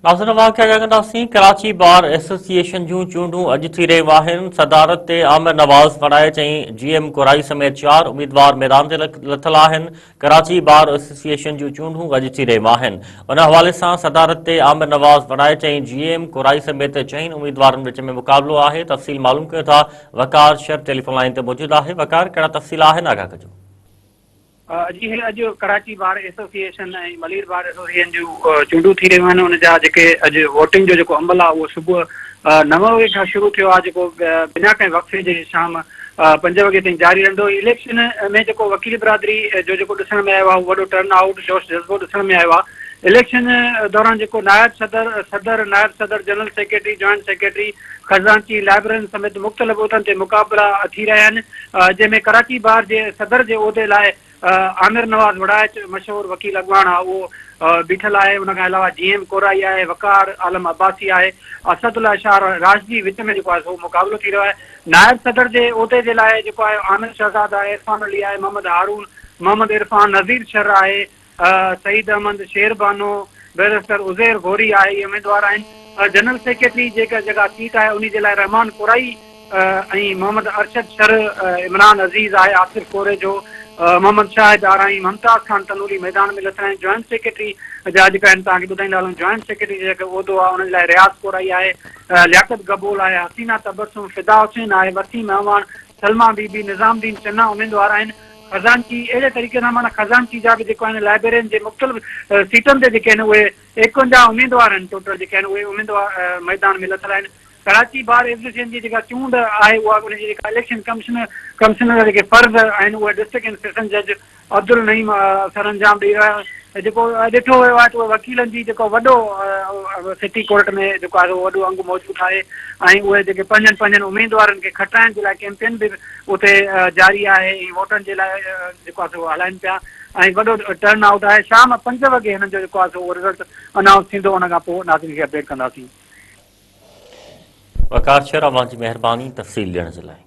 नाज़रीन वाक़िया ॼाणंदासीं Karachi bar association जूं चूंडूं अॼु थी रहियूं आहिनि। सदारत ते आमिर नवाज़ वड़ाए चई जीएम कुराई समेत 4 उम्मीदवार मैदान ते लथल आहिनि। कराची बार एसोसिएशन जूं चूंडूं अॼु थी रहियूं आहिनि। उन हवाले सां सदारत ते आमिर नवाज़ वड़ाए चई जीएम कुराई समेत 4 उम्मीदवारनि विच में मुक़ाबिलो आहे। तफ़सील मालूम कयो था वकार शर टेलीफोन लाइन ते मौजूदु आहे। वकार, कहिड़ा तफ़सील आहिनि, आगाह कजो। अॼु कराची बार एसोसिएशन ऐं मलीर बार एसोसिएशन जूं चूंडूं थी रहियूं आहिनि। हुन जा जेके अॼु वोटिंग जो जेको अमल आहे उहो सुबुह 9 वॻे खां शुरू थियो आहे, जेको बिना कंहिं वक़्फ़े जे शाम 5 वॻे ताईं जारी रहंदो। इलेक्शन में जेको वकील बिरादरी जो जेको ॾिसण में आयो आहे उहो वॾो टर्न आउट जोश जज़्बो ॾिसण में आयो आहे। इलेक्शन दौरान जेको नायब सदर नायब सदर जनरल सेक्रेटरी जॉइंट सेक्रेटरी खज़ानची लाइब्रेरियन समेत मुख़्तलिफ़ उहिदनि ते मुक़ाबला थी रहिया आहिनि, जंहिंमें कराची बार जे सदर जे उहिदे लाइ आमिर नवाज़ वड़ाए मशहूरु वकील अॻवान आहे उहो बीठल आहे। उन खां अलावा जीएम कोराई आहे, वकार आलम अब्बासी आहे, असदुल्ला शाह राशदी विच में जेको आहे सो मुक़ाबिलो थी रहियो आहे। नायब सदर जे उहिदे जे लाइ जेको आहे आमिर शहज़ाद आहे, इरफान अली आहे, मोहम्मद हारून, मोहम्मद इरफान, नज़ीर शर आहे, सईद अहमद, शेर बानो, बैरिस्टर उज़ैर घोरी आहे, इहे उम्मीदवार आहिनि। जनरल सेक्रेटरी जेका सीट आहे उन जे लाइ रहमान कुराई ऐं मोहम्मद अरशद शर, इमरान अज़ीज़ आहे, आसिफ कोरे जो, मोहम्मद शाहिद आराई, मुमताज़ खान तनूरी मैदान में लथल आहिनि। जॉइंट सेक्रेटरी जा जेका आहिनि तव्हांखे ॿुधाईंदा हलूं। जॉइंट सेक्रेटरी जेको उहिदो आहे उन लाइ रियाज़ कोराई आहे, लियाकत गबूल आहे, हसीना तबस्सुम, फिदा हुसैन आहे, वसीम अहवान, सलमा बीबी, निज़ामुद्दीन चन्ना उम्मीदवार आहिनि। खज़ानची अहिड़े तरीक़े सां माना खज़ानची जा बि जेको आहिनि लाइब्रेरियन जे मुख़्तलिफ़ सीटनि ते जेके आहिनि उहे 51 उम्मीदवार आहिनि। टोटल जेके आहिनि उहे उम्मीदवार मैदान में लथल आहिनि। कराची बार एसोसिएशन जी जेका चूंड आहे उहा उनजी जेका इलेक्शन कमिश्नर जा जेके फ़र्ज़ आहिनि उहे डिस्ट्रिक्ट एंड सेशन जज अब्दुल नईम सर अंजाम ॾेई रहिया। जेको ॾिठो वियो आहे त उहे वकीलनि जी जेको वॾो सिटी कोर्ट में जेको आहे वॾो अंग मौजूदु आहे ऐं उहे जेके पंजनि उम्मीदवारनि खे खटाइण जे लाइ कैंपेन बि उते जारी आहे ऐं वोटनि जे लाइ जेको आहे सो हलाइनि पिया ऐं वॾो टर्न आउट आहे। शाम 5 वॻे हिननि जो जेको आहे सो उहो रिज़ल्ट अनाउंस थींदो, हुन खां पोइ नाज़रीन खे अपडेट कंदासीं। वकार शर, अवां जी महिरबानी तफ़सील ॾियण जे लाइ।